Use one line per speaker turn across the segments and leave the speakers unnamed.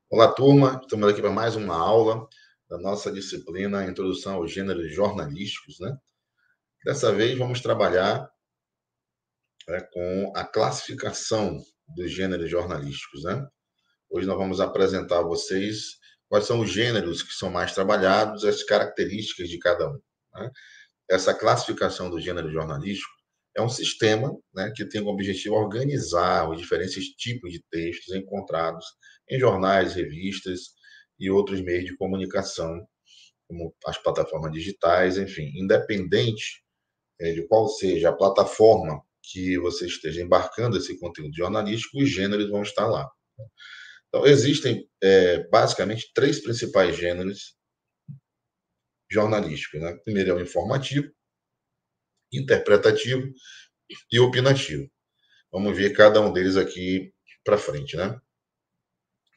Olá, turma. Estamos aqui para mais uma aula da nossa disciplina Introdução aos Gêneros Jornalísticos, né? Dessa vez vamos trabalhar com a classificação dos gêneros jornalísticos, né? Hoje nós vamos apresentar a vocês quais são os gêneros que são mais trabalhados, as características de cada um, né? Essa classificação do gênero jornalístico é um sistema, né, que tem como objetivo organizar os diferentes tipos de textos encontrados em jornais, revistas e outros meios de comunicação, como as plataformas digitais, enfim, independente de qual seja a plataforma que você esteja embarcando esse conteúdo jornalístico, os gêneros vão estar lá. Então, existem basicamente três principais gêneros jornalísticos, né? Primeiro é o informativo, interpretativo e opinativo. Vamos ver cada um deles aqui para frente, né?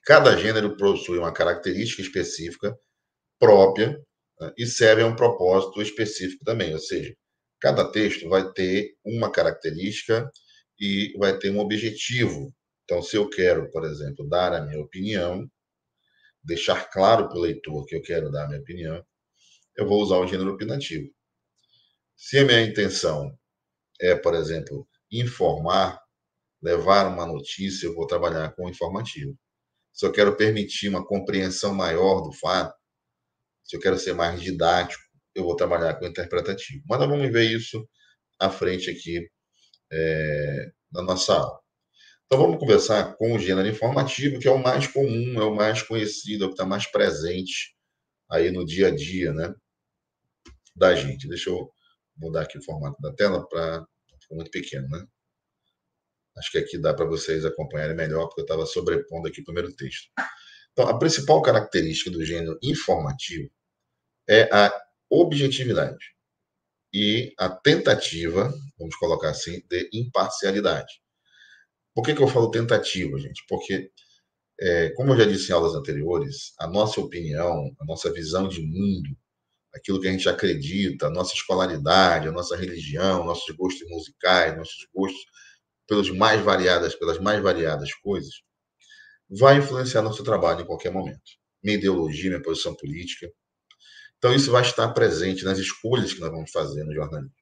Cada gênero possui uma característica específica própria, né, e serve a um propósito específico também, ou seja, cada texto vai ter uma característica e vai ter um objetivo. Então, se eu quero, por exemplo, dar a minha opinião, deixar claro para o leitor que eu quero dar a minha opinião, eu vou usar o gênero opinativo. Se a minha intenção é, por exemplo, informar, levar uma notícia, eu vou trabalhar com o informativo. Se eu quero permitir uma compreensão maior do fato, se eu quero ser mais didático, eu vou trabalhar com o interpretativo. Mas nós vamos ver isso à frente aqui na nossa aula. Então vamos conversar com o gênero informativo, que é o mais comum, é o mais conhecido, é o que está mais presente aí no dia a dia, né, da gente. Deixa eu mudar aqui o formato da tela para ficar muito pequeno, né? Acho que aqui dá para vocês acompanharem melhor, porque eu estava sobrepondo aqui o primeiro texto. Então, a principal característica do gênero informativo é a objetividade e a tentativa, vamos colocar assim, de imparcialidade. Por que eu falo tentativa, gente? Porque, como eu já disse em aulas anteriores, a nossa opinião, a nossa visão de mundo, aquilo que a gente acredita, a nossa escolaridade, a nossa religião, nossos gostos musicais, nossos gostos pelas mais variadas coisas, vai influenciar nosso trabalho em qualquer momento. Minha ideologia, minha posição política. Então, isso vai estar presente nas escolhas que nós vamos fazer no jornalismo.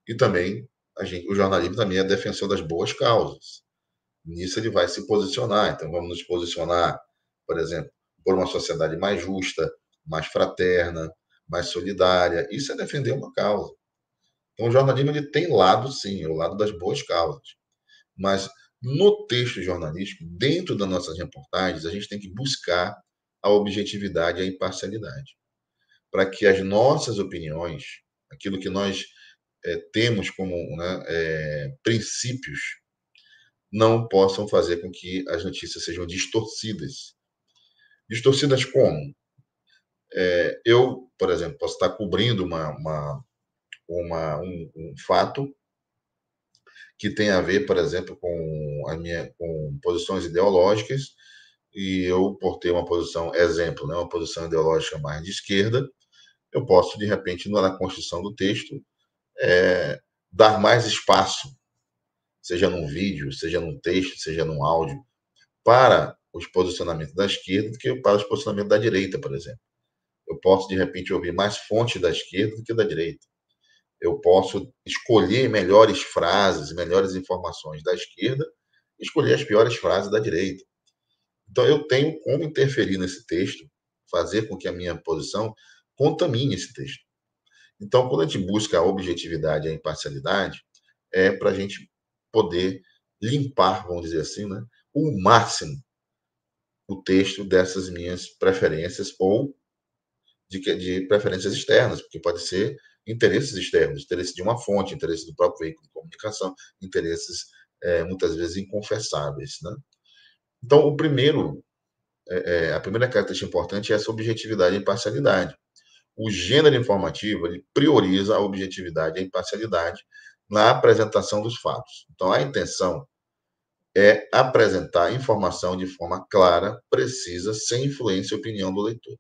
E também, o jornalismo também é defensor das boas causas. Nisso ele vai se posicionar. Então, vamos nos posicionar, por exemplo, por uma sociedade mais justa, mais fraterna, mais solidária. Isso é defender uma causa. Então, o jornalismo ele tem lado, sim, é o lado das boas causas. Mas no texto jornalístico, dentro das nossas reportagens, a gente tem que buscar a objetividade e a imparcialidade, para que as nossas opiniões, aquilo que nós temos como, né, princípios, não possam fazer com que as notícias sejam distorcidas. Distorcidas como? Eu, por exemplo, posso estar cobrindo um fato que tem a ver, por exemplo, com posições ideológicas, e eu, por ter uma posição, exemplo, né, uma posição ideológica mais de esquerda, eu posso, de repente, na construção do texto, dar mais espaço, seja num vídeo, seja num texto, seja num áudio, para os posicionamentos da esquerda do que para os posicionamentos da direita, por exemplo. Eu posso, de repente, ouvir mais fontes da esquerda do que da direita. Eu posso escolher melhores frases, melhores informações da esquerda e escolher as piores frases da direita. Então, eu tenho como interferir nesse texto, fazer com que a minha posição contamine esse texto. Então, quando a gente busca a objetividade e a imparcialidade, é para a gente poder limpar, vamos dizer assim, né, o máximo o texto dessas minhas preferências ou de preferências externas, porque pode ser interesses externos, interesse de uma fonte, interesse do próprio veículo de comunicação, interesses muitas vezes inconfessáveis, né? Então, a primeira característica importante é essa objetividade e imparcialidade. O gênero informativo ele prioriza a objetividade e a imparcialidade na apresentação dos fatos. Então, a intenção é apresentar a informação de forma clara, precisa, sem influência e opinião do leitor.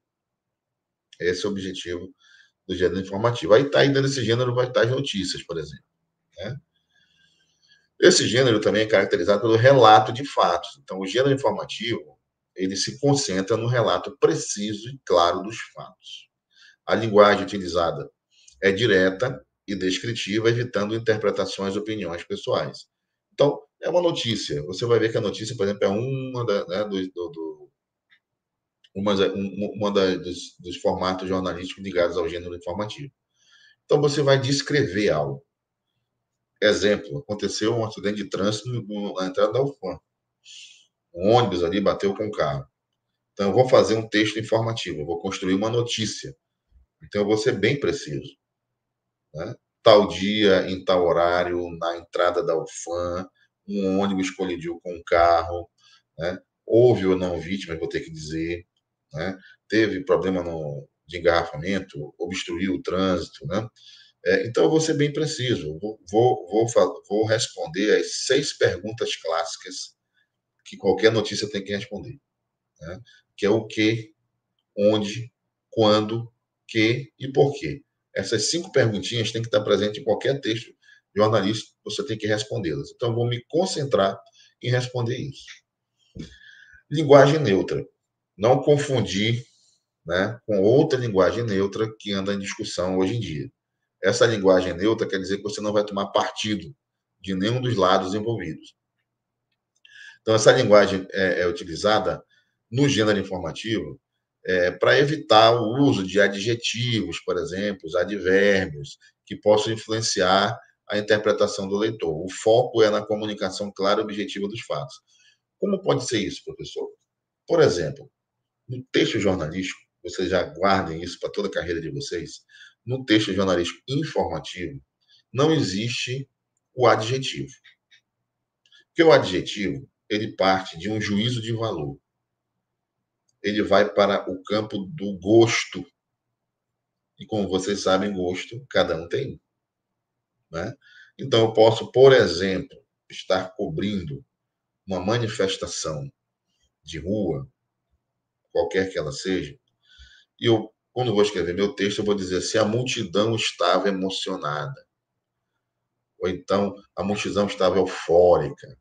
Esse é o objetivo do gênero informativo. Aí tá aí dentro desse gênero vai estar as notícias, por exemplo, né? Esse gênero também é caracterizado pelo relato de fatos. Então, o gênero informativo ele se concentra no relato preciso e claro dos fatos. A linguagem utilizada é direta e descritiva, evitando interpretações e opiniões pessoais. Então, é uma notícia. Você vai ver que a notícia, por exemplo, é uma, né, dos formatos jornalísticos ligados ao gênero informativo. Então, você vai descrever algo. Exemplo, aconteceu um acidente de trânsito na entrada da UFAM. Um ônibus ali bateu com o carro. Então, eu vou fazer um texto informativo, eu vou construir uma notícia. Então, eu vou ser bem preciso. Né? Tal dia, em tal horário, na entrada da UFAM, um ônibus colidiu com um carro. Né? Houve ou não vítima, vou ter que dizer. Né? Teve problema de engarrafamento, obstruiu o trânsito. Né? Então, eu vou ser bem preciso. Vou responder as 6 perguntas clássicas que qualquer notícia tem que responder. Né? Que é o que, onde, quando, que e por quê. Essas 5 perguntinhas têm que estar presentes em qualquer texto jornalístico, você tem que respondê-las. Então, eu vou me concentrar em responder isso. Linguagem neutra. Não confundir, né, com outra linguagem neutra que anda em discussão hoje em dia. Essa linguagem neutra quer dizer que você não vai tomar partido de nenhum dos lados envolvidos. Então, essa linguagem é utilizada no gênero informativo para evitar o uso de adjetivos, por exemplo, os advérbios, que possam influenciar a interpretação do leitor. O foco é na comunicação clara e objetiva dos fatos. Como pode ser isso, professor? Por exemplo, no texto jornalístico, vocês já guardem isso para toda a carreira de vocês, no texto jornalístico informativo, não existe o adjetivo. Porque o adjetivo, ele parte de um juízo de valor. Ele vai para o campo do gosto. E como vocês sabem, gosto, cada um tem. Né? Então, eu posso, por exemplo, estar cobrindo uma manifestação de rua, qualquer que ela seja, e eu, quando vou escrever meu texto, eu vou dizer se a multidão estava emocionada, ou então a multidão estava eufórica,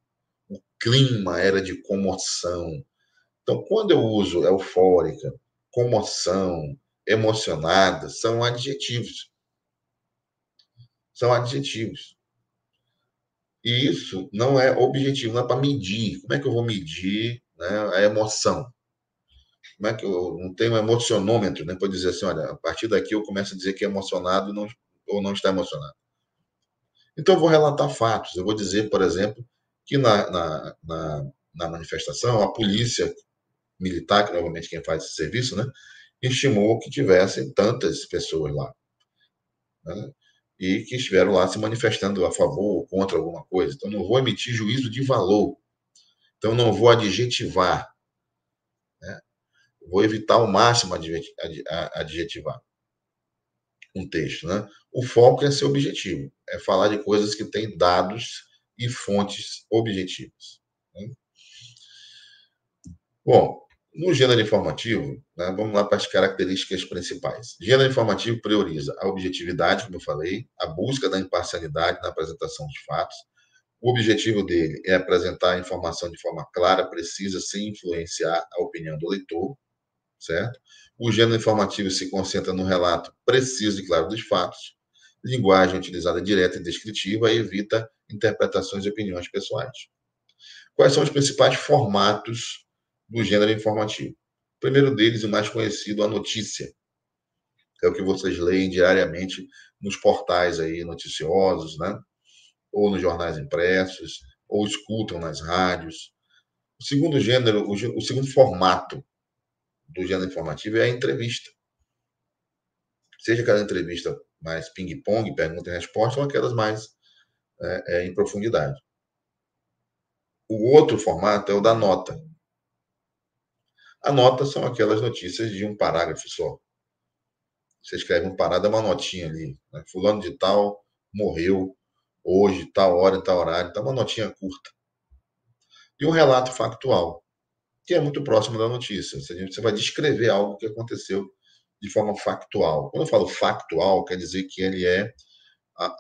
o clima era de comoção. Então, quando eu uso eufórica, comoção, emocionada, são adjetivos. São adjetivos. E isso não é objetivo, não é para medir. Como é que eu vou medir, né, a emoção? Como é que eu não tenho um emocionômetro, né, para dizer assim, olha, a partir daqui eu começo a dizer que é emocionado ou não está emocionado. Então, eu vou relatar fatos. Eu vou dizer, por exemplo, que na manifestação, a polícia militar, que normalmente é quem faz esse serviço, né, estimou que tivessem tantas pessoas lá. Né, e que estiveram lá se manifestando a favor ou contra alguma coisa. Então, não vou emitir juízo de valor. Então, não vou adjetivar. Né? Vou evitar ao máximo adjetivar um texto. Né? O foco é ser objetivo. É falar de coisas que têm dados e fontes objetivas. Né? Bom, no gênero informativo, né, vamos lá para as características principais. Gênero informativo prioriza a objetividade, como eu falei, a busca da imparcialidade na apresentação dos fatos. O objetivo dele é apresentar a informação de forma clara, precisa, sem influenciar a opinião do leitor, certo? O gênero informativo se concentra no relato preciso e claro dos fatos. Linguagem utilizada direta e descritiva e evita interpretações e opiniões pessoais. Quais são os principais formatos do gênero informativo? O primeiro deles, o mais conhecido, a notícia. É o que vocês leem diariamente nos portais aí noticiosos, né? Ou nos jornais impressos, ou escutam nas rádios. O segundo gênero, o segundo formato do gênero informativo é a entrevista. Seja aquela entrevista mais ping-pong, pergunta e resposta, ou aquelas mais em profundidade. O outro formato é o da nota. A nota são aquelas notícias de um parágrafo só. Você escreve um parada, é uma notinha ali. Né? Fulano de tal morreu hoje, tal hora, tal horário. Então, uma notinha curta. E um relato factual, que é muito próximo da notícia. Você vai descrever algo que aconteceu de forma factual. Quando eu falo factual, quer dizer que ele é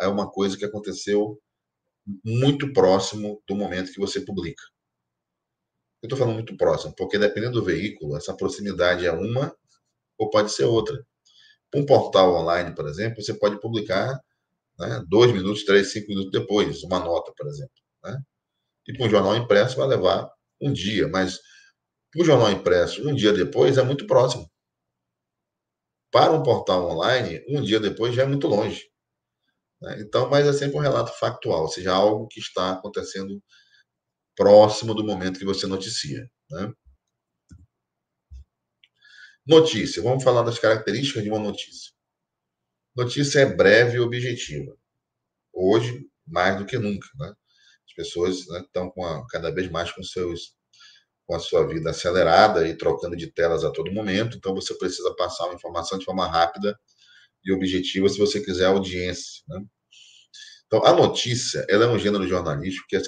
uma coisa que aconteceu muito próximo do momento que você publica. Eu estou falando muito próximo, porque dependendo do veículo, essa proximidade é uma ou pode ser outra. Um portal online, por exemplo, você pode publicar, né, 2 minutos, 3, 5 minutos depois, uma nota, por exemplo. Né? E para um jornal impresso vai levar um dia, mas para o jornal impresso, um dia depois é muito próximo. Para um portal online, um dia depois já é muito longe. Né? Então, mas é sempre um relato factual, ou seja, algo que está acontecendo próximo do momento que você noticia. Né? Notícia, vamos falar das características de uma notícia. Notícia é breve e objetiva. Hoje, mais do que nunca. Né? As pessoas, né, estão cada vez mais com a sua vida acelerada e trocando de telas a todo momento, então você precisa passar uma informação de forma rápida e objetiva se você quiser audiência. Né? Então, a notícia ela é um gênero jornalístico que é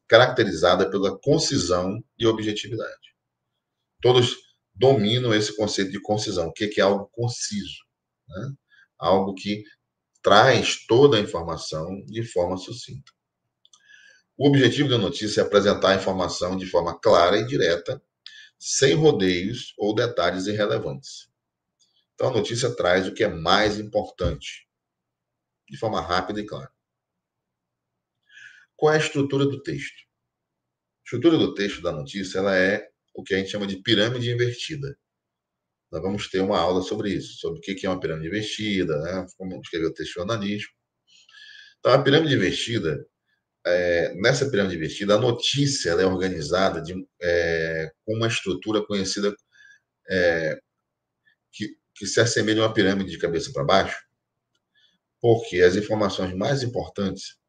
caracterizada pela concisão e objetividade. Todos dominam esse conceito de concisão. O que é algo conciso? Né? Algo que traz toda a informação de forma sucinta. O objetivo da notícia é apresentar a informação de forma clara e direta, sem rodeios ou detalhes irrelevantes. Então, a notícia traz o que é mais importante, de forma rápida e clara. Qual é a estrutura do texto? A estrutura do texto da notícia ela é o que a gente chama de pirâmide invertida. Nós vamos ter uma aula sobre isso, sobre o que é uma pirâmide invertida, né? Como escrever o texto jornalístico. Então, a pirâmide invertida, nessa pirâmide invertida, a notícia ela é organizada com uma estrutura conhecida que se assemelha a uma pirâmide de cabeça para baixo, porque as informações mais importantes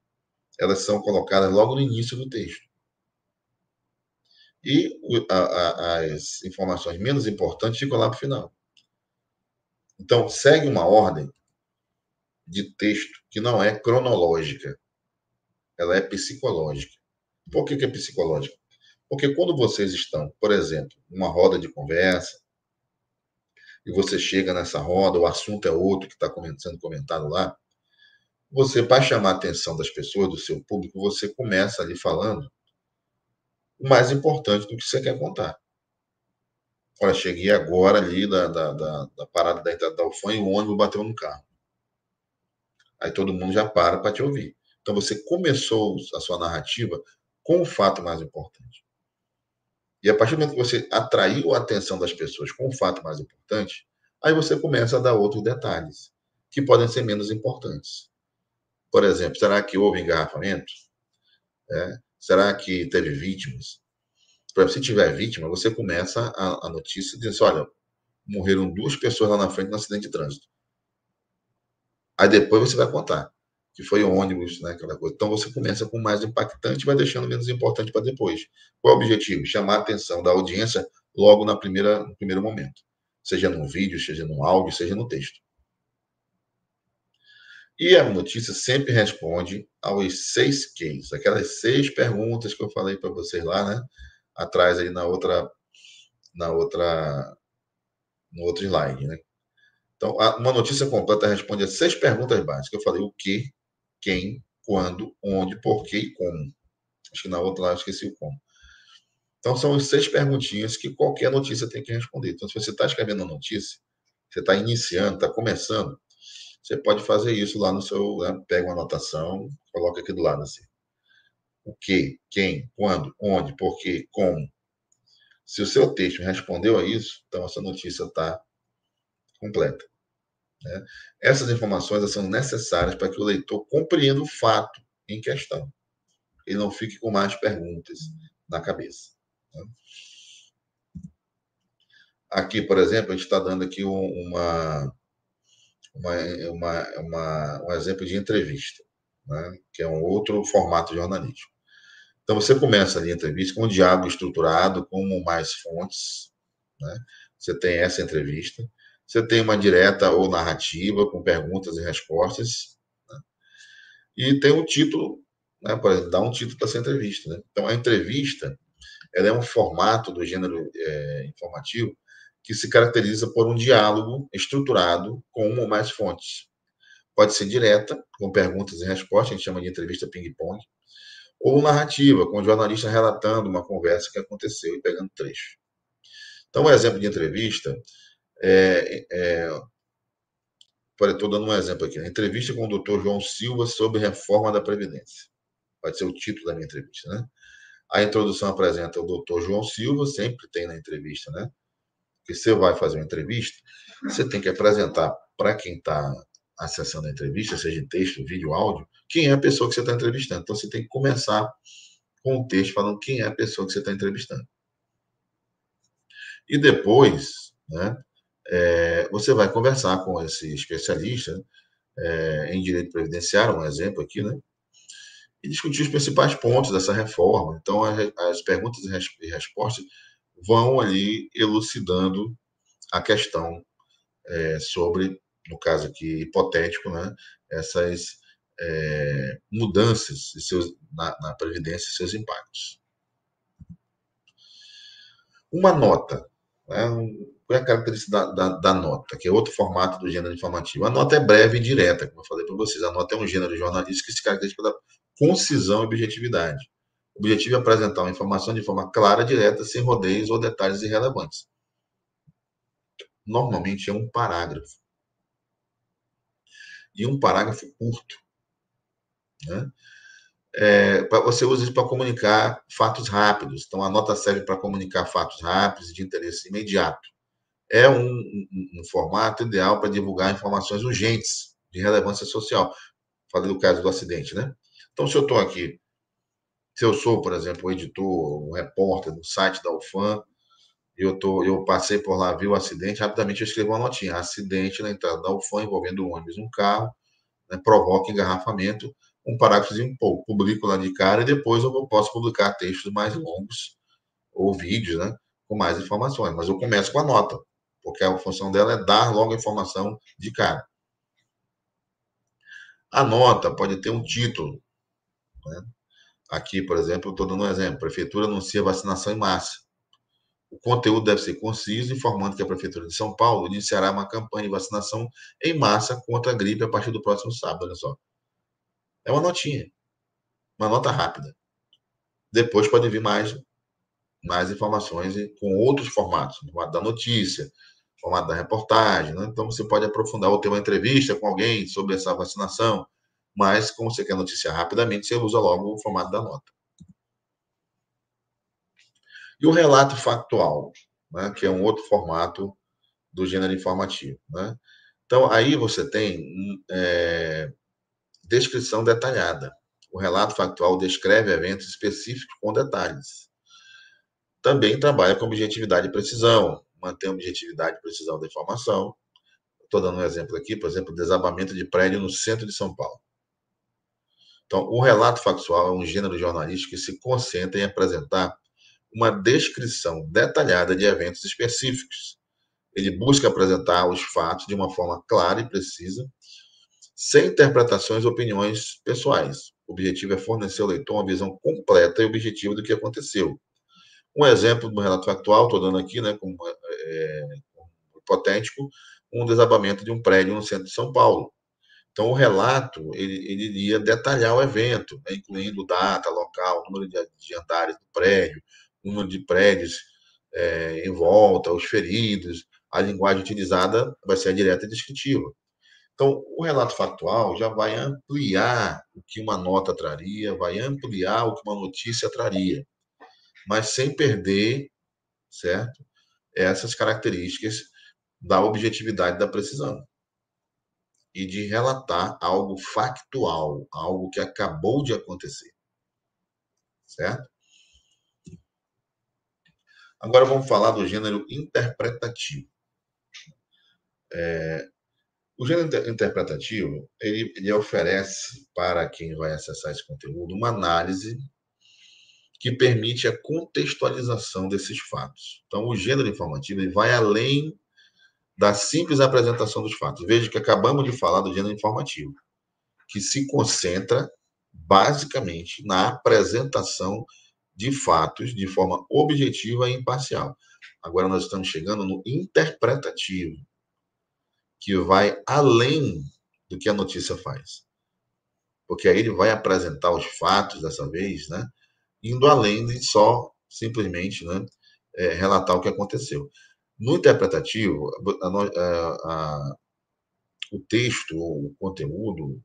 elas são colocadas logo no início do texto. E as informações menos importantes ficam lá para o final. Então, segue uma ordem de texto que não é cronológica, ela é psicológica. Por que é psicológica? Porque quando vocês estão, por exemplo, numa roda de conversa, e você chega nessa roda, o assunto é outro que está sendo comentado lá, você, para chamar a atenção das pessoas, do seu público, você começa ali falando o mais importante do que você quer contar. Olha, cheguei agora ali da parada da entrada da UFAM e o ônibus bateu no carro. Aí todo mundo já para te ouvir. Então você começou a sua narrativa com o fato mais importante. E a partir do momento que você atraiu a atenção das pessoas com o fato mais importante, aí você começa a dar outros detalhes, que podem ser menos importantes. Por exemplo, será que houve engarrafamento? Será que teve vítimas? Se tiver vítima, você começa a notícia dizendo assim, olha, morreram 2 pessoas lá na frente no acidente de trânsito. Aí depois você vai contar que foi ônibus, né, aquela coisa. Então você começa com o mais impactante e vai deixando menos importante para depois. Qual é o objetivo? Chamar a atenção da audiência logo no primeiro momento. Seja no vídeo, seja no áudio, seja no texto. E a notícia sempre responde aos 6 Qs, aquelas 6 perguntas que eu falei para vocês lá, né? Atrás aí na outra, no outro slide, né? Então, uma notícia completa responde a 6 perguntas básicas. Eu falei o que, quem, quando, onde, porquê e como. Acho que na outra lá eu esqueci o como. Então, são as 6 perguntinhas que qualquer notícia tem que responder. Então, se você está escrevendo a notícia, você está iniciando, está começando, você pode fazer isso lá no seu. Né? Pega uma anotação, coloca aqui do lado assim. O que, quem, quando, onde, porquê, como. Se o seu texto respondeu a isso, então essa notícia está completa. Né? Essas informações são necessárias para que o leitor compreenda o fato em questão. Ele não fique com mais perguntas na cabeça. Né? Aqui, por exemplo, a gente está dando aqui um exemplo de entrevista, né? Que é um outro formato jornalístico. Então, você começa ali a entrevista com um diálogo estruturado, com mais fontes. Né? Você tem essa entrevista. Você tem uma direta ou narrativa, com perguntas e respostas. Né? E tem um título, né? Por exemplo, dá um título para essa entrevista. Né? Então, a entrevista ela é um formato do gênero informativo que se caracteriza por um diálogo estruturado com uma ou mais fontes. Pode ser direta, com perguntas e respostas, a gente chama de entrevista ping-pong, Ou narrativa, com o jornalista relatando uma conversa que aconteceu e pegando trecho. Então, um exemplo de entrevista estou dando um exemplo aqui, né? Entrevista com o doutor João Silva sobre reforma da Previdência. Pode ser o título da minha entrevista, né? A introdução apresenta o doutor João Silva, sempre tem na entrevista, né? Porque você vai fazer uma entrevista, você tem que apresentar para quem está acessando a entrevista, seja em texto, vídeo, áudio, quem é a pessoa que você está entrevistando. Então, você tem que começar com o texto falando quem é a pessoa que você está entrevistando. E depois, né, você vai conversar com esse especialista em direito previdenciário, um exemplo aqui, né, e discutir os principais pontos dessa reforma. Então, as perguntas e respostas vão ali elucidando a questão sobre, no caso aqui hipotético, né, essas mudanças na Previdência e seus impactos. Uma nota, né, qual é a característica da nota, que é outro formato do gênero informativo? A nota é breve e direta, como eu falei para vocês. A nota é um gênero jornalístico que se caracteriza pela concisão e objetividade. O objetivo é apresentar uma informação de forma clara, direta, sem rodeios ou detalhes irrelevantes. Normalmente é um parágrafo. E um parágrafo curto. Né? Você usa isso para comunicar fatos rápidos. Então, a nota serve para comunicar fatos rápidos e de interesse imediato. É um formato ideal para divulgar informações urgentes de relevância social. Falei do caso do acidente, né? Então, se eu estou aqui, se eu sou, por exemplo, o editor, um repórter do site da UFAM, eu passei por lá, vi o acidente, rapidamente eu escrevo uma notinha. Acidente na entrada da UFAM envolvendo um ônibus e um carro, né, provoca engarrafamento, um parágrafozinho, publico lá de cara e depois eu posso publicar textos mais longos ou vídeos, né, com mais informações. Mas eu começo com a nota, porque a função dela é dar logo a informação de cara. A nota pode ter um título, né? Aqui, por exemplo, estou dando um exemplo. Prefeitura anuncia vacinação em massa. O conteúdo deve ser conciso, informando que a Prefeitura de São Paulo iniciará uma campanha de vacinação em massa contra a gripe a partir do próximo sábado. Olha só. É uma notinha, uma nota rápida. Depois pode vir mais informações com outros formatos, formato da notícia, formato da reportagem, né? Então você pode aprofundar ou ter uma entrevista com alguém sobre essa vacinação, mas como você quer noticiar rapidamente, você usa logo o formato da nota. E o relato factual, né, que é um outro formato do gênero informativo, né? Então aí você tem descrição detalhada. O relato factual descreve eventos específicos com detalhes. Também trabalha com objetividade e precisão, mantém a objetividade e precisão da informação. Estou dando um exemplo aqui, por exemplo, desabamento de prédio no centro de São Paulo. Então, o relato factual é um gênero jornalístico que se concentra em apresentar uma descrição detalhada de eventos específicos. Ele busca apresentar os fatos de uma forma clara e precisa, sem interpretações ou opiniões pessoais. O objetivo é fornecer ao leitor uma visão completa e objetiva do que aconteceu. Um exemplo do relato factual, estou dando aqui, né, como hipotético, um desabamento de um prédio no centro de São Paulo. Então, o relato, ele iria detalhar o evento, né, incluindo data, local, número de andares do prédio, número de prédios em volta, os feridos, a linguagem utilizada vai ser a direta e descritiva. Então, o relato factual já vai ampliar o que uma nota traria, vai ampliar o que uma notícia traria, mas sem perder, certo? Essas características da objetividade e da precisão. E de relatar algo factual, algo que acabou de acontecer. Certo? Agora vamos falar do gênero interpretativo. O gênero interpretativo, ele oferece para quem vai acessar esse conteúdo uma análise que permite a contextualização desses fatos. Então, o gênero informativo ele vai além da simples apresentação dos fatos. Veja que acabamos de falar do gênero informativo, que se concentra basicamente na apresentação de fatos de forma objetiva e imparcial. Agora nós estamos chegando no interpretativo, que vai além do que a notícia faz. porque aí ele vai apresentar os fatos dessa vez, né? Indo além de só simplesmente, né, relatar o que aconteceu. No interpretativo, o texto, o conteúdo,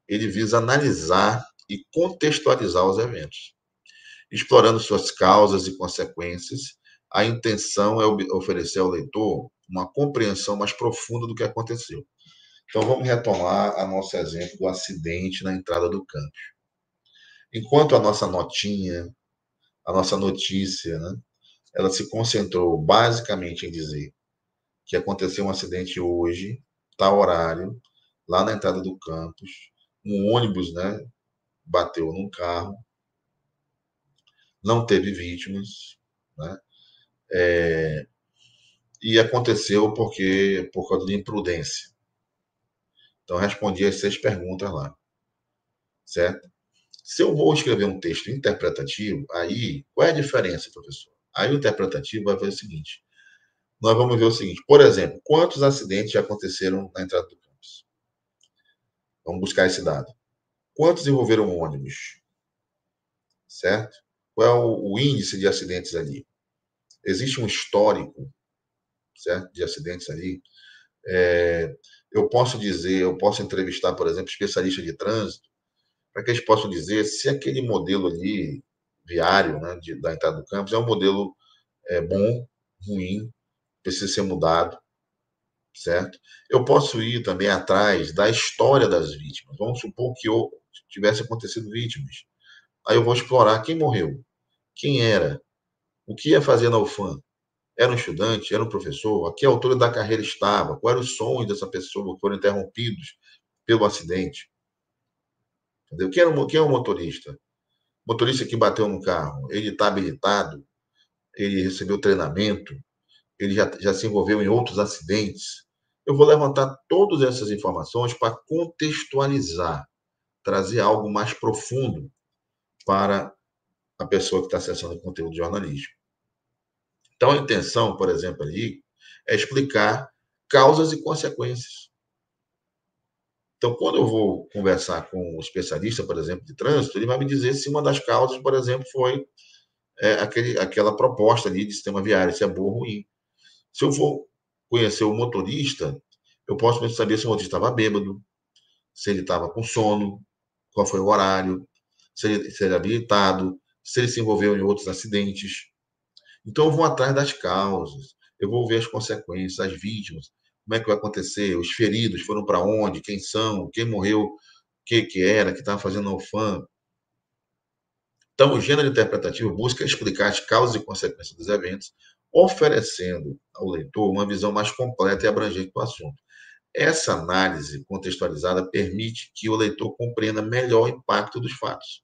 ele visa analisar e contextualizar os eventos, explorando suas causas e consequências. A intenção é oferecer ao leitor uma compreensão mais profunda do que aconteceu. Então, vamos retomar a nosso exemplo do acidente na entrada do campo. Enquanto a nossa notinha, a nossa notícia, né, ela se concentrou basicamente em dizer que aconteceu um acidente hoje, tal horário, lá na entrada do campus, um ônibus, né, bateu num carro, não teve vítimas, né, e aconteceu por causa de imprudência. Então, eu respondi as 6 perguntas lá, certo? Se eu vou escrever um texto interpretativo, aí, qual é a diferença, professor? Aí o interpretativo vai ver o seguinte, nós vamos ver o seguinte, por exemplo, quantos acidentes já aconteceram na entrada do campus? Vamos buscar esse dado. Quantos envolveram ônibus? Certo? Qual é o índice de acidentes ali? Existe um histórico, certo, de acidentes ali? Eu posso dizer, eu posso entrevistar, por exemplo, especialistas de trânsito, para que eles possam dizer se aquele modelo ali, viário, né, da entrada do campus, é um modelo bom, ruim, precisa ser mudado, certo? Eu posso ir também atrás da história das vítimas. Vamos supor que tivesse acontecido vítimas. Aí eu vou explorar quem morreu, quem era, o que ia fazer na UFAM, era um estudante, era um professor, a que altura da carreira estava, quais eram os sonhos dessa pessoa que foram interrompidos pelo acidente. Entendeu? Quem é o motorista? O motorista que bateu no carro, ele está habilitado, ele recebeu treinamento, ele já se envolveu em outros acidentes. Eu vou levantar todas essas informações para contextualizar, trazer algo mais profundo para a pessoa que está acessando o conteúdo jornalístico. Então, a intenção, por exemplo, ali, é explicar causas e consequências. Então, quando eu vou conversar com um especialista, por exemplo, de trânsito, ele vai me dizer se uma das causas, por exemplo, foi aquela proposta ali de sistema viário, se é boa ou ruim. Se eu for conhecer o motorista, eu posso saber se o motorista estava bêbado, se ele estava com sono, qual foi o horário, se ele é habilitado, se ele se envolveu em outros acidentes. Então, eu vou atrás das causas, eu vou ver as consequências, as vítimas, como é que vai acontecer, os feridos foram para onde, quem são, quem morreu, o que era, que estava fazendo a UFAM. Então, o gênero interpretativo busca explicar as causas e consequências dos eventos, oferecendo ao leitor uma visão mais completa e abrangente do assunto. Essa análise contextualizada permite que o leitor compreenda melhor o impacto dos fatos,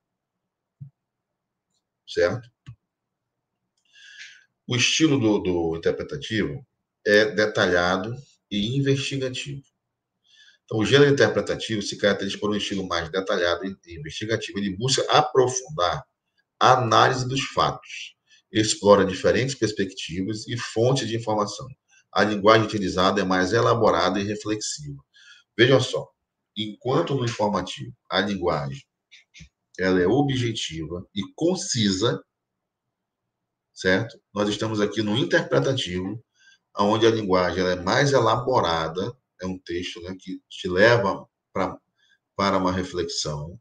certo? O estilo do interpretativo é detalhado e investigativo. Então, o gênero interpretativo se caracteriza por um estilo mais detalhado e investigativo. Ele busca aprofundar a análise dos fatos, explora diferentes perspectivas e fontes de informação. A linguagem utilizada é mais elaborada e reflexiva. Vejam só, enquanto no informativo a linguagem ela é objetiva e concisa, certo? Nós estamos aqui no interpretativo, onde a linguagem ela é mais elaborada, é um texto, né, que te leva para uma reflexão.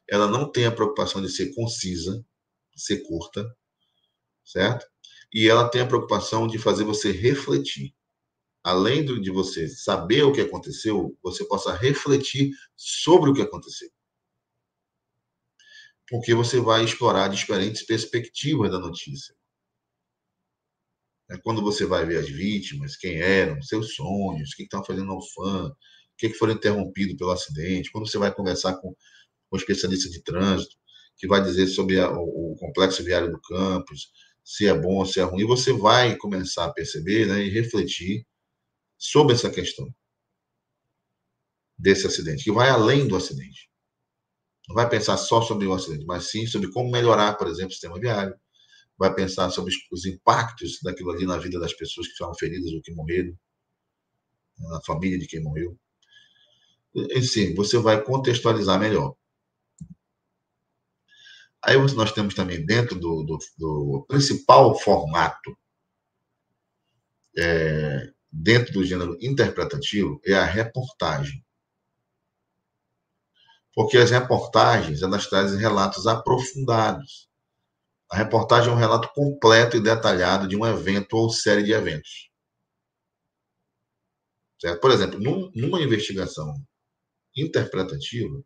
Ela não tem a preocupação de ser concisa, de ser curta, certo? E ela tem a preocupação de fazer você refletir. Além de você saber o que aconteceu, você possa refletir sobre o que aconteceu. Porque você vai explorar diferentes perspectivas da notícia. Quando você vai ver as vítimas, quem eram, seus sonhos, o que estavam fazendo no fã, o que foram interrompidos pelo acidente, quando você vai conversar com um especialista de trânsito, que vai dizer sobre o complexo viário do campus, se é bom, se é ruim, você vai começar a perceber, né, e refletir sobre essa questão desse acidente, que vai além do acidente. Não vai pensar só sobre o acidente, mas sim sobre como melhorar, por exemplo, o sistema viário. Vai pensar sobre os impactos daquilo ali na vida das pessoas que foram feridas ou que morreram, na família de quem morreu. Enfim, você vai contextualizar melhor. Aí nós temos também dentro do principal formato dentro do gênero interpretativo é a reportagem. Porque as reportagens, elas trazem relatos aprofundados. A reportagem é um relato completo e detalhado de um evento ou série de eventos. Certo? Por exemplo, numa investigação interpretativa,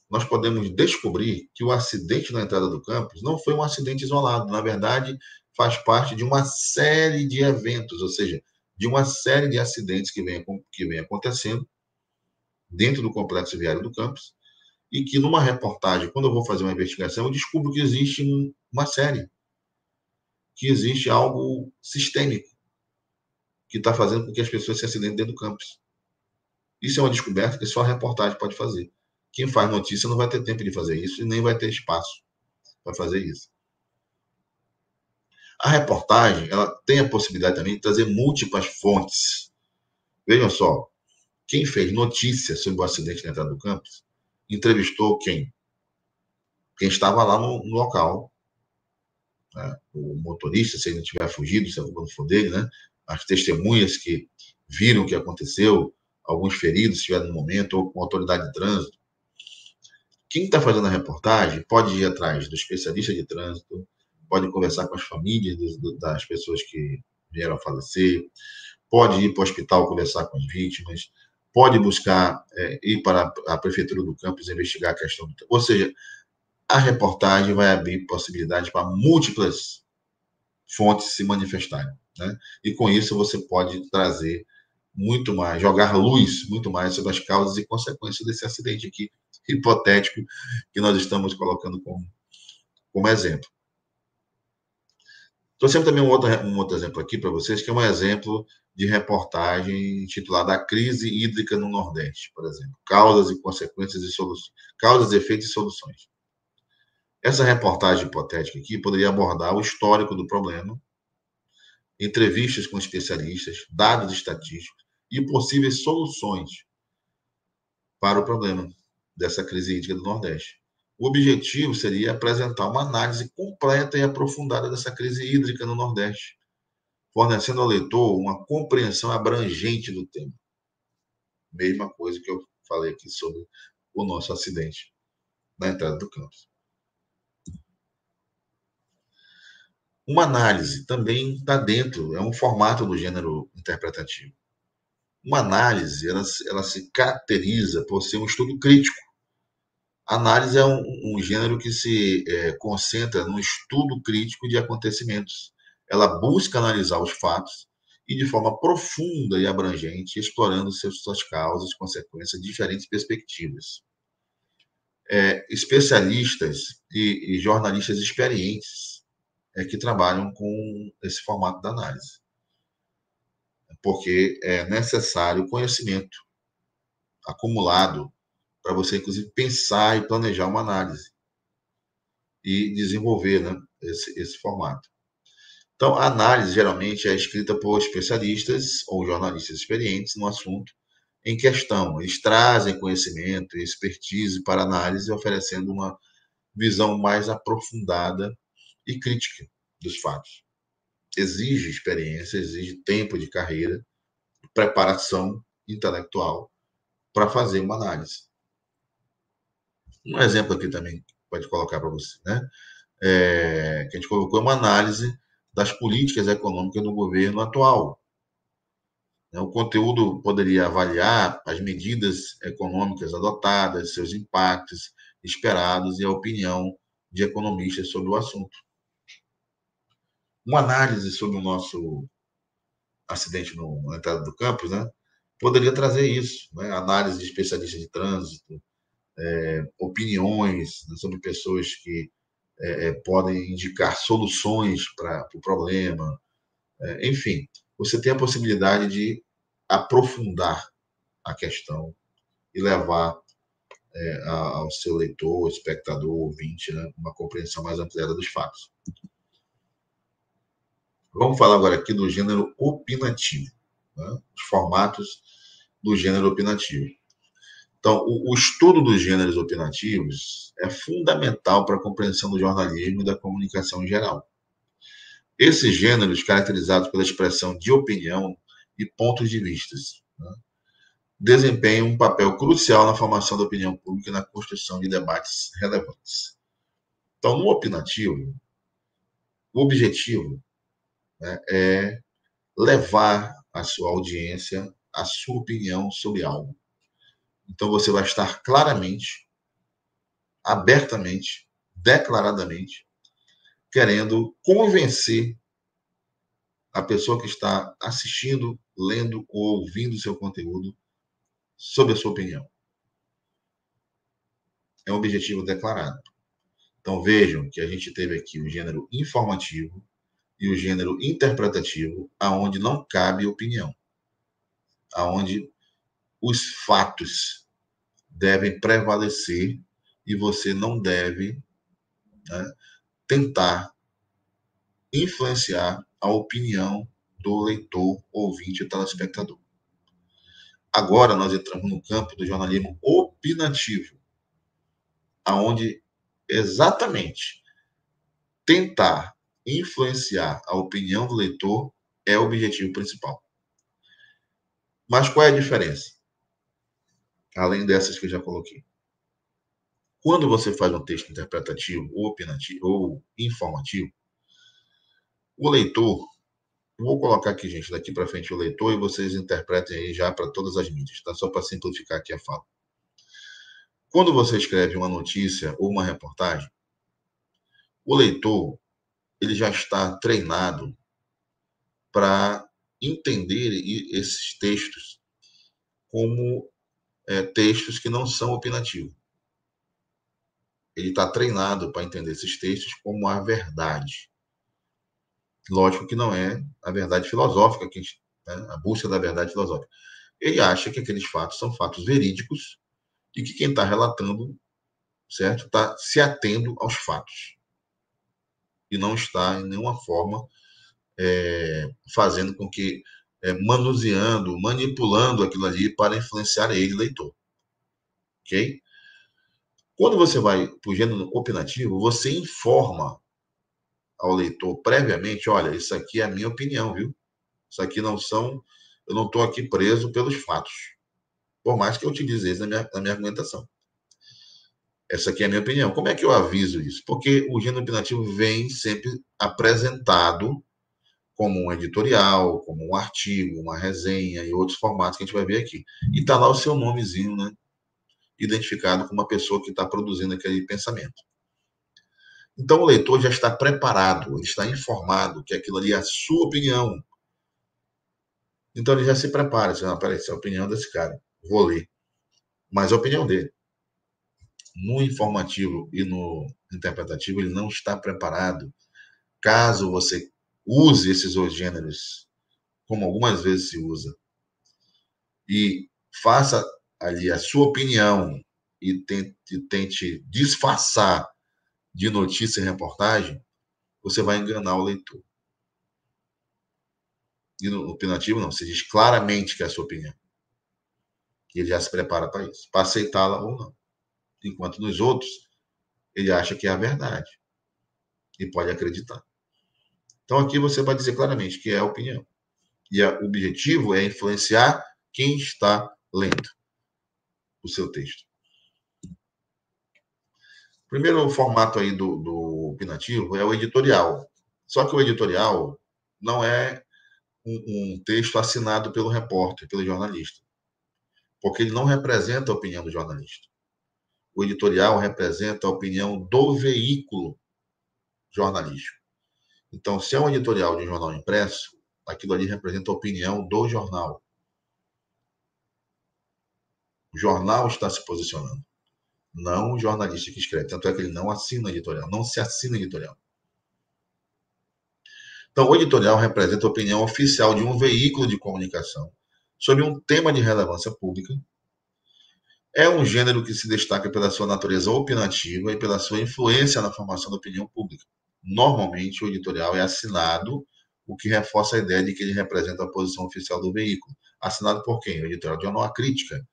nós podemos descobrir que o acidente na entrada do campus não foi um acidente isolado. Na verdade, faz parte de uma série de eventos, ou seja, de uma série de acidentes que vem acontecendo dentro do complexo viário do campus, e que numa reportagem, quando eu vou fazer uma investigação, eu descubro que existe uma série, que existe algo sistêmico que está fazendo com que as pessoas se acidentem dentro do campus. Isso é uma descoberta que só a reportagem pode fazer. Quem faz notícia não vai ter tempo de fazer isso e nem vai ter espaço para fazer isso. A reportagem, ela tem a possibilidade também de trazer múltiplas fontes. Vejam só, quem fez notícia sobre o acidente na entrada do campus entrevistou quem? Quem estava lá no local, né? O motorista, se ele não tiver fugido, se a culpa não for dele, né? As testemunhas que viram o que aconteceu, alguns feridos estiveram no momento, ou com autoridade de trânsito. Quem está fazendo a reportagem pode ir atrás do especialista de trânsito, pode conversar com as famílias das pessoas que vieram a falecer, pode ir para o hospital conversar com as vítimas, pode buscar ir para a prefeitura do campus investigar a questão. Ou seja, a reportagem vai abrir possibilidades para múltiplas fontes se manifestarem, né? E com isso você pode trazer muito mais, jogar luz muito mais sobre as causas e consequências desse acidente aqui, hipotético, que nós estamos colocando como exemplo. Trouxemos também um outro exemplo aqui para vocês, que é um exemplo de reportagem titulada A Crise Hídrica no Nordeste, por exemplo. Causas e consequências e soluções. Causas, efeitos e soluções. Essa reportagem hipotética aqui poderia abordar o histórico do problema, entrevistas com especialistas, dados estatísticos e possíveis soluções para o problema dessa crise hídrica do Nordeste. O objetivo seria apresentar uma análise completa e aprofundada dessa crise hídrica no Nordeste, fornecendo ao leitor uma compreensão abrangente do tema. Mesma coisa que eu falei aqui sobre o nosso acidente na entrada do campus. Uma análise também está dentro, é um formato do gênero interpretativo. Uma análise, ela se caracteriza por ser um estudo crítico. A análise é um gênero que se concentra no estudo crítico de acontecimentos. Ela busca analisar os fatos e de forma profunda e abrangente, explorando suas causas, consequências, diferentes perspectivas. Especialistas e jornalistas experientes que trabalham com esse formato da análise, porque é necessário conhecimento acumulado para você, inclusive, pensar e planejar uma análise e desenvolver, né, esse formato. Então, a análise geralmente é escrita por especialistas ou jornalistas experientes no assunto em questão. Eles trazem conhecimento e expertise para a análise, oferecendo uma visão mais aprofundada e crítica dos fatos. Exige experiência, exige tempo de carreira, preparação intelectual para fazer uma análise. Um exemplo aqui também pode colocar para você, né? Que a gente colocou uma análise das políticas econômicas do governo atual. O conteúdo poderia avaliar as medidas econômicas adotadas, seus impactos esperados e a opinião de economistas sobre o assunto. Uma análise sobre o nosso acidente na entrada do campus, né, poderia trazer isso, né? Análise de especialistas de trânsito, opiniões, né, sobre pessoas que podem indicar soluções para o problema. Enfim, você tem a possibilidade de aprofundar a questão e levar ao seu leitor, espectador, ouvinte, né, uma compreensão mais ampliada dos fatos. Vamos falar agora aqui do gênero opinativo, né, os formatos do gênero opinativo. Então, o estudo dos gêneros opinativos é fundamental para a compreensão do jornalismo e da comunicação em geral. Esses gêneros, caracterizados pela expressão de opinião e pontos de vista, né, desempenham um papel crucial na formação da opinião pública e na construção de debates relevantes. Então, no opinativo, o objetivo, né, é levar a sua audiência a sua opinião sobre algo. Então, você vai estar claramente, abertamente, declaradamente, querendo convencer a pessoa que está assistindo, lendo ou ouvindo o seu conteúdo sobre a sua opinião. É um objetivo declarado. Então vejam que a gente teve aqui o gênero informativo e o gênero interpretativo, aonde não cabe opinião, aonde os fatos devem prevalecer e você não deve, né, tentar influenciar a opinião do leitor, ouvinte e telespectador. Agora nós entramos no campo do jornalismo opinativo, aonde exatamente tentar influenciar a opinião do leitor é o objetivo principal. Mas qual é a diferença? Além dessas que eu já coloquei. Quando você faz um texto interpretativo ou opinativo ou informativo, o leitor, eu vou colocar aqui, gente, daqui para frente o leitor e vocês interpretem aí já para todas as mídias, tá? Só para simplificar aqui a fala. Quando você escreve uma notícia ou uma reportagem, o leitor ele já está treinado para entender esses textos como textos que não são opinativos. Ele está treinado para entender esses textos como a verdade. Lógico que não é a verdade filosófica, né, a busca da verdade filosófica. Ele acha que aqueles fatos são fatos verídicos e que quem está relatando, certo, está se atendo aos fatos e não está em nenhuma forma fazendo com que manuseando, manipulando aquilo ali para influenciar ele, leitor. Ok? Quando você vai para o gênero opinativo, você informa ao leitor previamente, olha, isso aqui é a minha opinião, viu? Isso aqui não são, eu não estou aqui preso pelos fatos, por mais que eu utilize isso na minha argumentação. Essa aqui é a minha opinião. Como é que eu aviso isso? Porque o gênero opinativo vem sempre apresentado como um editorial, como um artigo, uma resenha e outros formatos que a gente vai ver aqui. E está lá o seu nomezinho, né? Identificado como uma pessoa que está produzindo aquele pensamento. Então o leitor já está preparado, ele está informado que aquilo ali é a sua opinião. Então ele já se prepara, diz, peraí, essa é a opinião desse cara, vou ler. Mas a opinião dele. No informativo e no interpretativo, ele não está preparado. Caso você use esses dois gêneros, como algumas vezes se usa, e faça ali a sua opinião e tente disfarçar de notícia e reportagem, você vai enganar o leitor. E no opinativo, não, você diz claramente que é a sua opinião. E ele já se prepara para isso, para aceitá-la ou não. Enquanto nos outros, ele acha que é a verdade e pode acreditar. Então aqui você vai dizer claramente que é a opinião. E o objetivo é influenciar quem está lendo o seu texto. O primeiro formato aí do opinativo é o editorial. Só que o editorial não é um texto assinado pelo repórter, pelo jornalista, porque ele não representa a opinião do jornalista. O editorial representa a opinião do veículo jornalístico. Então, se é um editorial de um jornal impresso, aquilo ali representa a opinião do jornal. O jornal está se posicionando, não o jornalista que escreve. Tanto é que ele não assina editorial, não se assina editorial. Então, o editorial representa a opinião oficial de um veículo de comunicação sobre um tema de relevância pública. É um gênero que se destaca pela sua natureza opinativa e pela sua influência na formação da opinião pública. Normalmente, o editorial é assinado, o que reforça a ideia de que ele representa a posição oficial do veículo. Assinado por quem? O editorial de jornal A Crítica.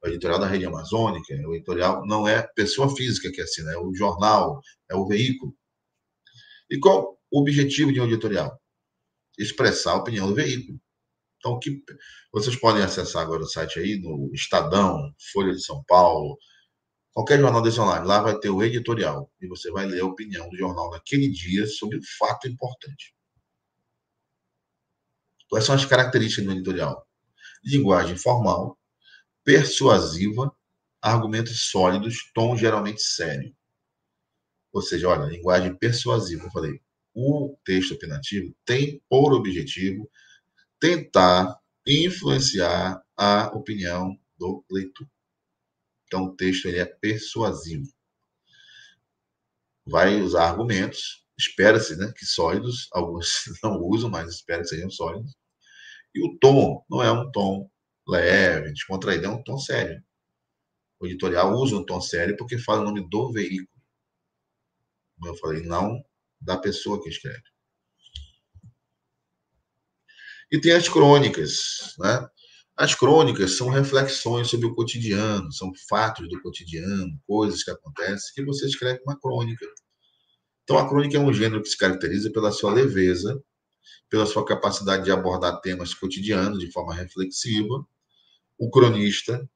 o editorial da Rede Amazônica, o editorial não é pessoa física que assina, é o jornal, é o veículo. E qual o objetivo de um editorial? Expressar a opinião do veículo. Então, que vocês podem acessar agora o site aí, no Estadão, Folha de São Paulo, qualquer jornal desse online, lá vai ter o editorial, e você vai ler a opinião do jornal naquele dia sobre um fato importante. Quais são as características do editorial? Linguagem formal, persuasiva, argumentos sólidos, tom geralmente sério. Ou seja, olha, linguagem persuasiva, eu falei, o texto opinativo tem por objetivo tentar influenciar a opinião do leitor. Então, o texto ele é persuasivo. Vai usar argumentos, espera-se, né, que sólidos, alguns não usam, mas espera que sejam sólidos. E o tom não é um tom leve, descontraído, é um tom sério. O editorial usa um tom sério porque fala o nome do veículo. Como eu falei, não da pessoa que escreve. E tem as crônicas, né? As crônicas são reflexões sobre o cotidiano, são fatos do cotidiano, coisas que acontecem, que você escreve uma crônica. Então, a crônica é um gênero que se caracteriza pela sua leveza, pela sua capacidade de abordar temas cotidianos de forma reflexiva. O cronista,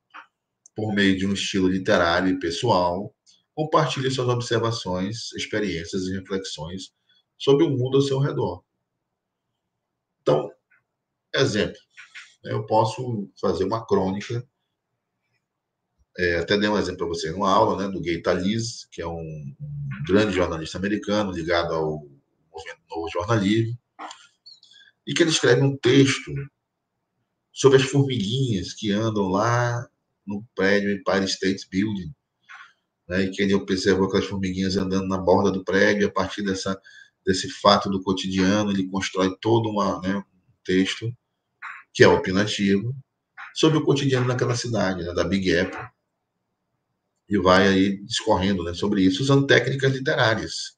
por meio de um estilo literário e pessoal, compartilha suas observações, experiências e reflexões sobre o mundo ao seu redor. Então, exemplo, eu posso fazer uma crônica, até dei um exemplo para você numa aula, né, do Gay Talese, que é um grande jornalista americano ligado ao movimento Novo Jornalismo, e que ele escreve um texto sobre as formiguinhas que andam lá no prédio Empire State Building, né, e que ele observou aquelas formiguinhas andando na borda do prédio, e a partir desse fato do cotidiano, ele constrói todo um texto que é opinativo sobre o cotidiano daquela cidade, né, da Big Apple, e vai aí discorrendo, né, sobre isso, usando técnicas literárias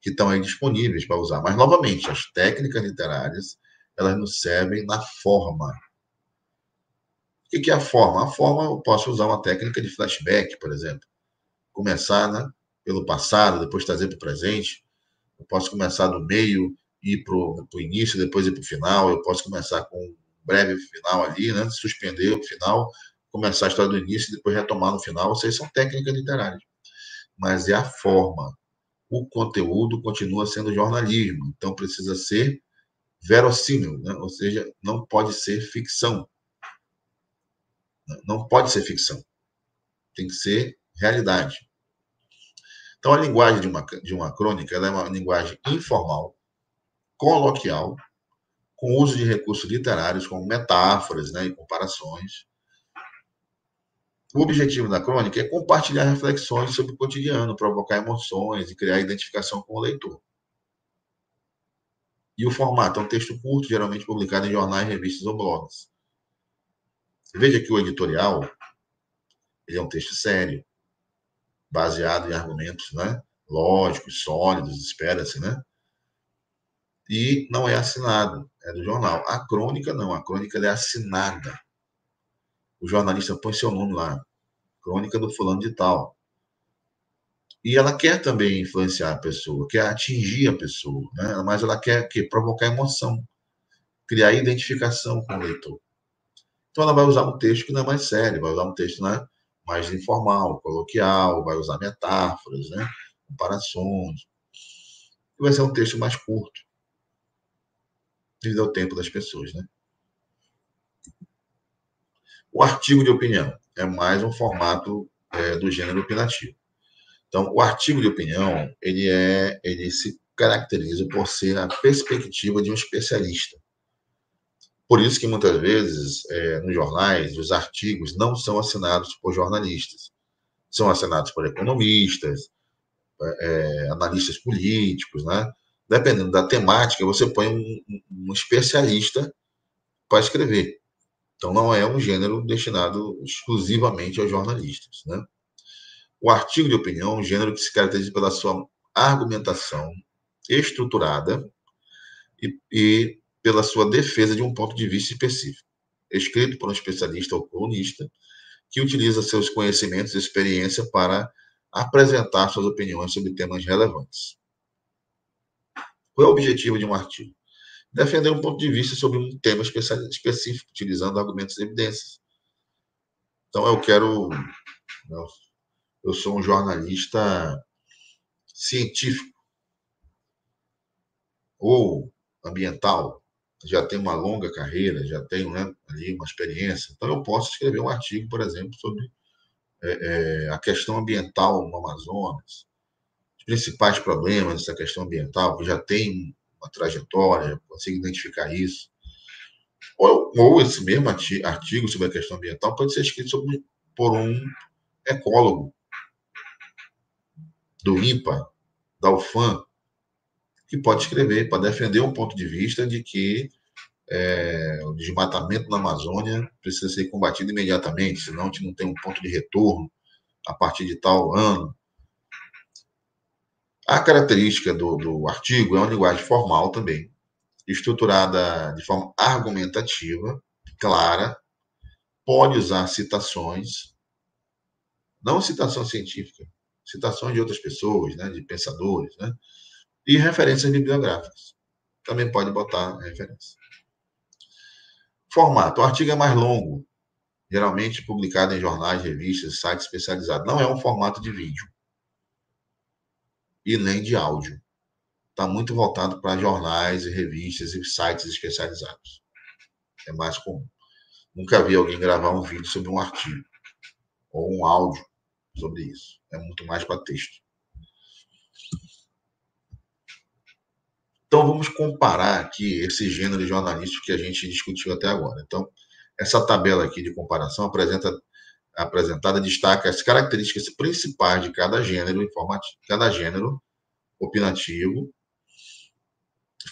que estão aí disponíveis para usar. Mas, novamente, as técnicas literárias, elas nos servem na forma. O que é a forma? A forma, eu posso usar uma técnica de flashback, por exemplo. Começar, né, pelo passado, depois trazer para o presente. Eu posso começar do meio, ir para o início, depois ir para o final. Eu posso começar com um breve final ali, né, suspender o final, começar a história do início e depois retomar no final. Ou seja, são técnicas literárias. Mas é a forma. O conteúdo continua sendo jornalismo, então precisa ser verossímil, né? Ou seja, não pode ser ficção. Não pode ser ficção. Tem que ser realidade. Então, a linguagem de uma crônica ela é uma linguagem informal, coloquial, com uso de recursos literários, como metáforas, né, e comparações. O objetivo da crônica é compartilhar reflexões sobre o cotidiano, provocar emoções e criar identificação com o leitor. E o formato é um texto curto, geralmente publicado em jornais, revistas ou blogs. Veja que o editorial ele é um texto sério, baseado em argumentos, né, lógicos, sólidos, espera-se, né? E não é assinado, é do jornal. A crônica não, a crônica é assinada. O jornalista põe seu nome lá, crônica do fulano de tal. E ela quer também influenciar a pessoa, quer atingir a pessoa, né? Mas ela quer provocar emoção, criar identificação com o leitor. Então ela vai usar um texto que não é mais sério, vai usar um texto, né, mais informal, coloquial, vai usar metáforas, né, comparações. E vai ser um texto mais curto, devido ao tempo das pessoas, né? O artigo de opinião é mais um formato do gênero opinativo. Então, o artigo de opinião ele se caracteriza por ser a perspectiva de um especialista. Por isso que muitas vezes nos jornais os artigos não são assinados por jornalistas, são assinados por economistas, analistas políticos, né? Dependendo da temática, você põe um especialista para escrever. Então, não é um gênero destinado exclusivamente aos jornalistas, né? O artigo de opinião é um gênero que se caracteriza pela sua argumentação estruturada e pela sua defesa de um ponto de vista específico. escrito por um especialista ou colunista, que utiliza seus conhecimentos e experiência para apresentar suas opiniões sobre temas relevantes. Qual é o objetivo de um artigo? Defender um ponto de vista sobre um tema específico, utilizando argumentos e evidências. Então, eu sou um jornalista científico ou ambiental, já tenho uma longa carreira, já tenho, né, ali uma experiência. Então, eu posso escrever um artigo, por exemplo, sobre a questão ambiental no Amazonas, os principais problemas dessa questão ambiental, que já tem uma trajetória, consigo identificar isso. Ou esse mesmo artigo sobre a questão ambiental pode ser escrito por um ecólogo do INPA, da UFAM, que pode escrever para defender um ponto de vista de que o desmatamento na Amazônia precisa ser combatido imediatamente, senão a gente não tem um ponto de retorno a partir de tal ano. A característica do artigo é uma linguagem formal também, estruturada de forma argumentativa, clara, pode usar citações, não citação científica, citações de outras pessoas, né, de pensadores, né, e referências bibliográficas. Também pode botar referência. Formato. O artigo é mais longo, geralmente publicado em jornais, revistas, sites especializados. Não é um formato de vídeo e nem de áudio. Está muito voltado para jornais e revistas e sites especializados. É mais comum. Nunca vi alguém gravar um vídeo sobre um artigo ou um áudio sobre isso. É muito mais para texto. Então, vamos comparar aqui esse gênero jornalístico que a gente discutiu até agora. Então, essa tabela aqui de comparação apresentada destaca as características principais de cada gênero informativo, cada gênero opinativo,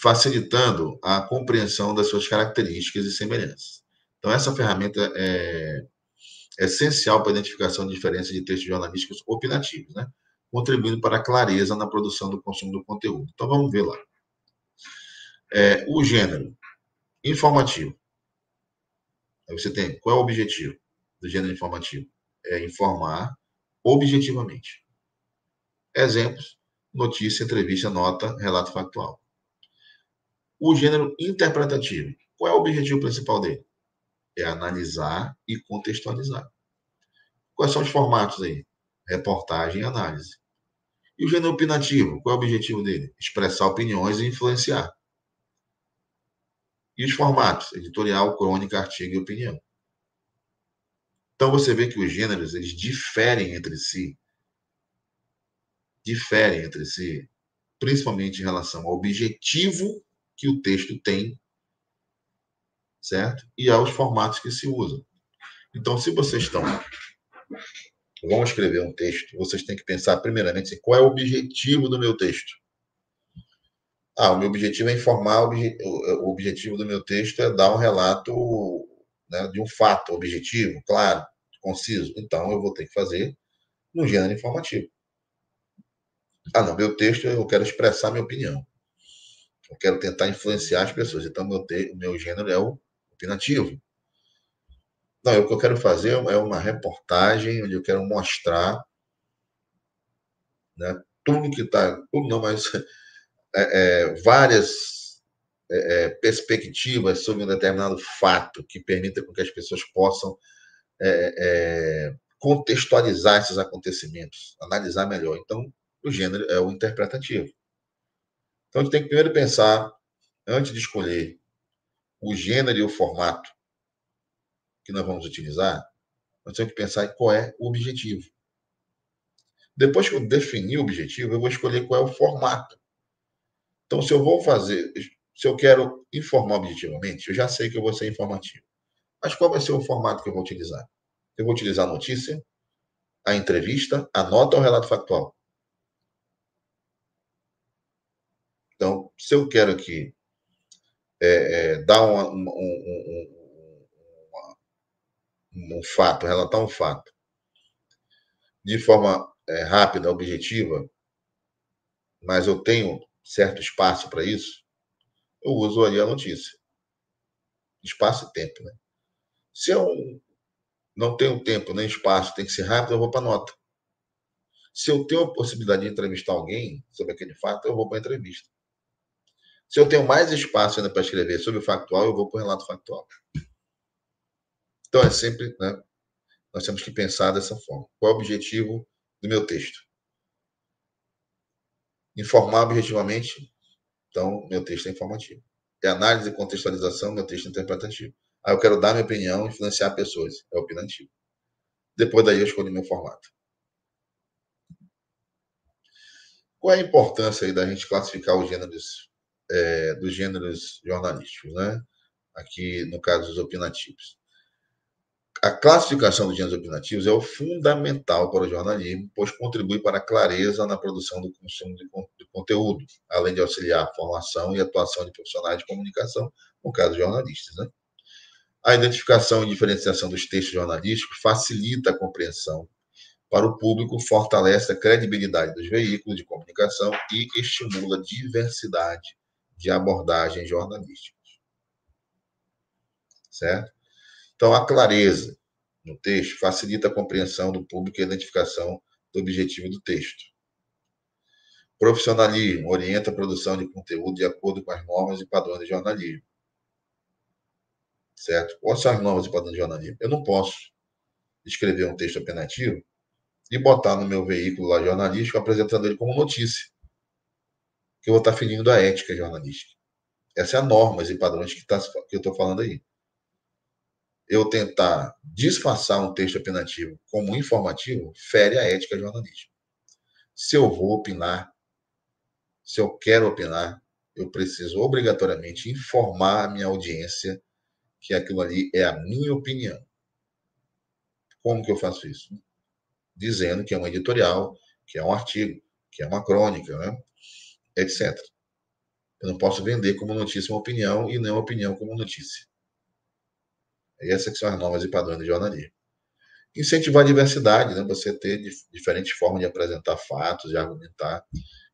facilitando a compreensão das suas características e semelhanças. Então, essa ferramenta é essencial para a identificação de diferenças de textos jornalísticos opinativos, né? Contribuindo para a clareza na produção do consumo do conteúdo. Então, vamos ver lá. O gênero informativo. Aí você tem, qual é o objetivo do gênero informativo? É informar objetivamente. Exemplos: notícia, entrevista, nota, relato factual. O gênero interpretativo. Qual é o objetivo principal dele? É analisar e contextualizar. Quais são os formatos aí? Reportagem e análise. E o gênero opinativo, qual é o objetivo dele? Expressar opiniões e influenciar. E os formatos? Editorial, crônica, artigo e opinião. Então você vê que os gêneros eles diferem entre si, principalmente em relação ao objetivo que o texto tem, certo? E aos formatos que se usam. Então, se vocês vão escrever um texto, vocês têm que pensar primeiramente assim, qual é o objetivo do meu texto. O meu objetivo é informar, o objetivo do meu texto é dar um relato, né, de um fato objetivo, claro, conciso. Então, eu vou ter que fazer no gênero informativo. Não, meu texto eu quero expressar minha opinião. Eu quero tentar influenciar as pessoas. Então, meu gênero é o opinativo. Não, o que eu quero fazer é uma reportagem onde eu quero mostrar, né, tudo que está... Tudo não, mas várias perspectivas sobre um determinado fato que permita com que as pessoas possam contextualizar esses acontecimentos, analisar melhor. Então, o gênero é o interpretativo. Então, a gente tem que primeiro pensar, antes de escolher o gênero e o formato que nós vamos utilizar, nós temos que pensar em qual é o objetivo. Depois que eu definir o objetivo, eu vou escolher qual é o formato. Então, se eu quero informar objetivamente, eu já sei que eu vou ser informativo. Mas qual vai ser o formato que eu vou utilizar? Eu vou utilizar a notícia, a entrevista, a nota ou o relato factual? Então, se eu quero aqui dar um fato, relatar um fato de forma rápida, objetiva, mas eu tenho certo espaço para isso, eu uso ali a notícia. Espaço e tempo, né? Se eu não tenho tempo nem espaço, tem que ser rápido, eu vou para a nota. Se eu tenho a possibilidade de entrevistar alguém sobre aquele fato, eu vou para a entrevista. Se eu tenho mais espaço ainda para escrever sobre o factual, eu vou para o relato factual. Então, é sempre, né, nós temos que pensar dessa forma. Qual é o objetivo do meu texto? Informar objetivamente, então, meu texto é informativo. É análise e contextualização, meu texto é interpretativo. Aí eu quero dar minha opinião e influenciar pessoas, é opinativo. Depois daí eu escolho meu formato. Qual é a importância aí da gente classificar os gêneros, dos gêneros jornalísticos, né? Aqui, no caso, dos opinativos. A classificação dos gêneros opinativos é o fundamental para o jornalismo, pois contribui para a clareza na produção do consumo de conteúdo, além de auxiliar a formação e atuação de profissionais de comunicação, no caso, jornalistas, né? A identificação e diferenciação dos textos jornalísticos facilita a compreensão para o público, fortalece a credibilidade dos veículos de comunicação e estimula a diversidade de abordagens jornalísticas, certo? Então, a clareza no texto facilita a compreensão do público e a identificação do objetivo do texto. Profissionalismo orienta a produção de conteúdo de acordo com as normas e padrões de jornalismo, certo? Quais são as normas e padrões de jornalismo? Eu não posso escrever um texto opinativo e botar no meu veículo lá jornalístico apresentando ele como notícia, que eu vou estar ferindo a ética jornalística. Essa é a normas e padrões que eu estou falando aí. Eu tentar disfarçar um texto opinativo como informativo fere a ética jornalística. Se eu vou opinar, se eu quero opinar, eu preciso obrigatoriamente informar a minha audiência que aquilo ali é a minha opinião. Como que eu faço isso? Dizendo que é um editorial, que é um artigo, que é uma crônica, né? Etc. Eu não posso vender como notícia uma opinião e nem uma opinião como notícia. Essas são as normas e padrões de jornalismo. Incentivar a diversidade, né? Você ter diferentes formas de apresentar fatos, de argumentar.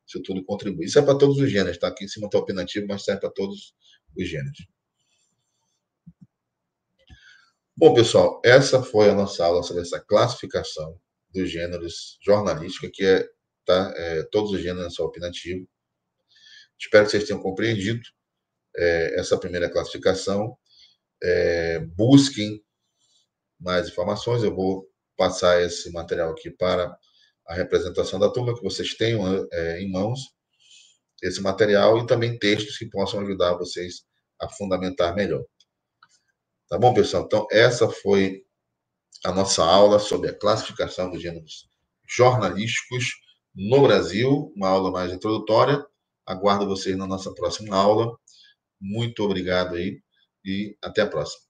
Isso tudo contribui. Isso é para todos os gêneros, tá? Aqui em cima está opinativo, mas serve para todos os gêneros. Bom, pessoal, essa foi a nossa aula sobre essa classificação dos gêneros jornalística, que todos os gêneros são opinativos. Espero que vocês tenham compreendido essa primeira classificação. Busquem mais informações. Eu vou passar esse material aqui para a representação da turma, que vocês tenham em mãos esse material e também textos que possam ajudar vocês a fundamentar melhor. Tá bom, pessoal? Então, essa foi a nossa aula sobre a classificação dos gêneros jornalísticos no Brasil, uma aula mais introdutória. Aguardo vocês na nossa próxima aula. Muito obrigado aí e até a próxima.